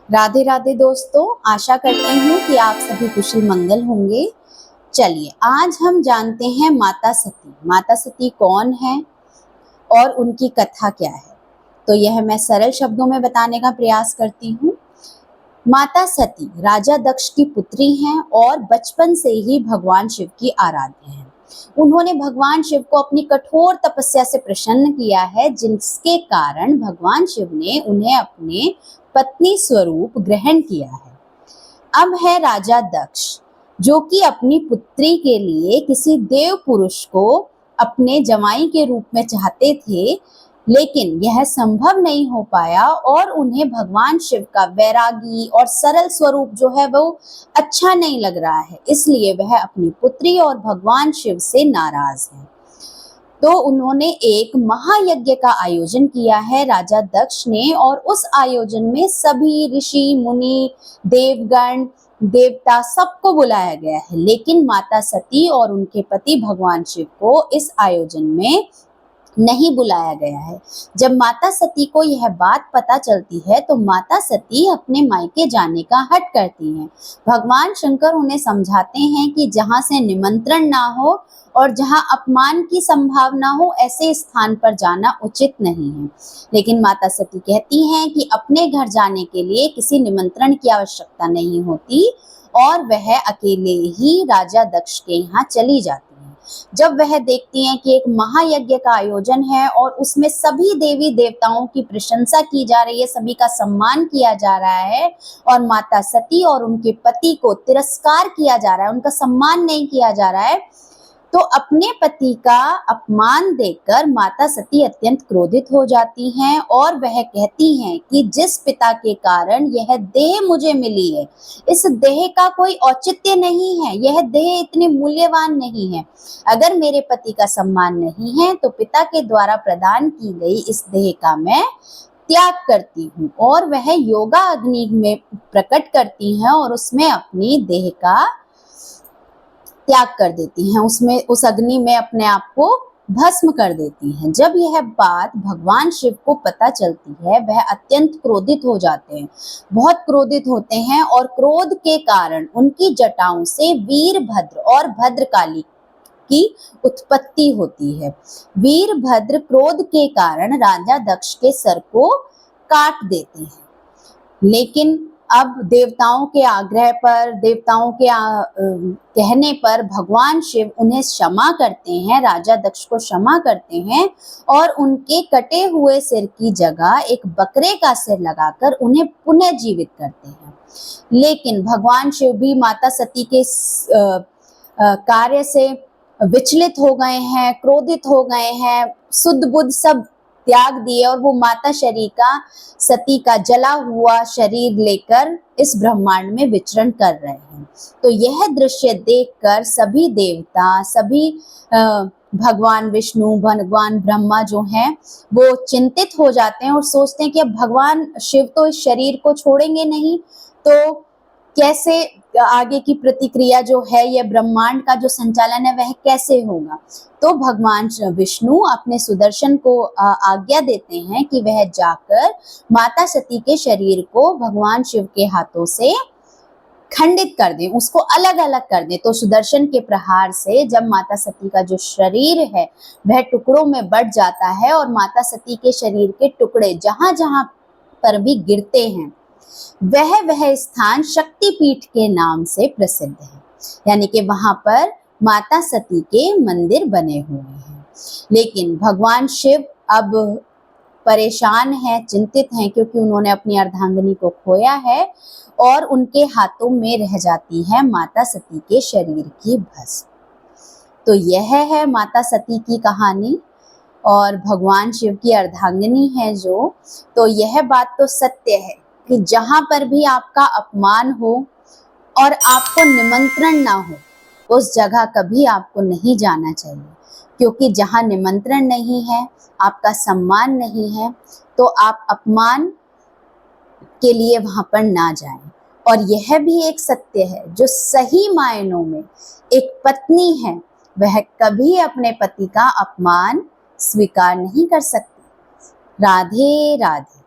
राधे राधे दोस्तों, आशा करती हूँ कि आप सभी कुशल मंगल होंगे। चलिए आज हम जानते हैं माता सती। माता सती कौन है और उनकी कथा क्या है। तो यह मैं सरल शब्दों में बताने का प्रयास करती हूँ। माता सती राजा दक्ष की पुत्री हैं और बचपन से ही भगवान शिव की आराध्य हैं। उन्होंने भगवान शिव को अपनी कठोर तपस्या से प्रसन्न किया है, जिसके कारण भगवान शिव ने उन्हें अपने पत्नी स्वरूप ग्रहण किया है। अब है राजा दक्ष, जो कि अपनी पुत्री के लिए किसी देव पुरुष को अपने जमाई के रूप में चाहते थे, लेकिन यह संभव नहीं हो पाया और उन्हें भगवान शिव का वैरागी और सरल स्वरूप जो है वो अच्छा नहीं लग रहा है, इसलिए वह अपनी पुत्री और भगवान शिव से नाराज है। तो उन्होंने एक महायज्ञ का आयोजन किया है राजा दक्ष ने, और उस आयोजन में सभी ऋषि मुनि देवगण देवता सबको बुलाया गया है, लेकिन माता सती और उनके पति भगवान शिव को इस आयोजन में नहीं बुलाया गया है। जब माता सती को यह बात पता चलती है तो माता सती अपने मायके जाने का हठ करती हैं। भगवान शंकर उन्हें समझाते हैं कि जहाँ से निमंत्रण ना हो और जहाँ अपमान की संभावना हो, ऐसे स्थान पर जाना उचित नहीं है। लेकिन माता सती कहती हैं कि अपने घर जाने के लिए किसी निमंत्रण की आवश्यकता नहीं होती और वह अकेले ही राजा दक्ष के यहाँ चली जाती। जब वह देखती हैं कि एक महायज्ञ का आयोजन है और उसमें सभी देवी देवताओं की प्रशंसा की जा रही है, सभी का सम्मान किया जा रहा है, और माता सती और उनके पति को तिरस्कार किया जा रहा है, उनका सम्मान नहीं किया जा रहा है, तो अपने पति का अपमान देखकर माता सती अत्यंत क्रोधित हो जाती हैं और वह कहती हैं कि जिस पिता के कारण यह देह मुझे मिली है, इस देह का कोई औचित्य नहीं है, यह देह इतनी मूल्यवान नहीं है। अगर मेरे पति का सम्मान नहीं है तो पिता के द्वारा प्रदान की गई इस देह का मैं त्याग करती हूँ। और वह योगा अग्नि में प्रकट करती हैं और उसमें अपनी देह का त्याग कर देती हैं, उसमें उस अग्नि में अपने आप को भस्म कर देती हैं। जब यह बात भगवान शिव को पता चलती है, वह अत्यंत क्रोधित हो जाते हैं, बहुत क्रोधित होते हैं, और क्रोध के कारण उनकी जटाओं से वीरभद्र और भद्रकाली की उत्पत्ति होती है। वीरभद्र क्रोध के कारण राजा दक्ष के सर को काट देते हैं, लेकिन अब देवताओं के आग्रह पर, देवताओं के कहने पर भगवान शिव उन्हें क्षमा करते हैं, राजा दक्ष को क्षमा करते हैं और उनके कटे हुए सिर की जगह एक बकरे का सिर लगाकर उन्हें पुनः जीवित करते हैं। लेकिन भगवान शिव भी माता सती के कार्य से विचलित हो गए हैं, क्रोधित हो गए हैं, सुध बुध सब त्याग दिए और वो माता सती का जला हुआ शरीर लेकर इस ब्रह्मांड में विचरण कर रहे हैं। तो यह दृश्य देखकर सभी देवता, सभी भगवान विष्णु, भगवान ब्रह्मा जो हैं वो चिंतित हो जाते हैं और सोचते हैं कि अब भगवान शिव तो इस शरीर को छोड़ेंगे नहीं, तो कैसे आगे की प्रतिक्रिया जो है, यह ब्रह्मांड का जो संचालन है वह कैसे होगा। तो भगवान विष्णु अपने सुदर्शन को आज्ञा देते हैं कि वह जाकर माता सती के शरीर को भगवान शिव के हाथों से खंडित कर दें, उसको अलग अलग कर दें। तो सुदर्शन के प्रहार से जब माता सती का जो शरीर है वह टुकड़ों में बट जाता है और माता सती के शरीर के टुकड़े जहां जहां पर भी गिरते हैं वह स्थान शक्तिपीठ के नाम से प्रसिद्ध है, यानी कि वहां पर माता सती के मंदिर बने हुए हैं। लेकिन भगवान शिव अब परेशान हैं, चिंतित हैं, क्योंकि उन्होंने अपनी अर्धांगिनी को खोया है और उनके हाथों में रह जाती है माता सती के शरीर की भस्म। तो यह है माता सती की कहानी और भगवान शिव की अर्धांगिनी है जो। तो यह बात तो सत्य है कि जहां पर भी आपका अपमान हो और आपको निमंत्रण ना हो, उस जगह कभी आपको नहीं जाना चाहिए, क्योंकि जहां निमंत्रण नहीं है, आपका सम्मान नहीं है, तो आप अपमान के लिए वहां पर ना जाएं। और यह भी एक सत्य है, जो सही मायनों में एक पत्नी है वह कभी अपने पति का अपमान स्वीकार नहीं कर सकती। राधे राधे।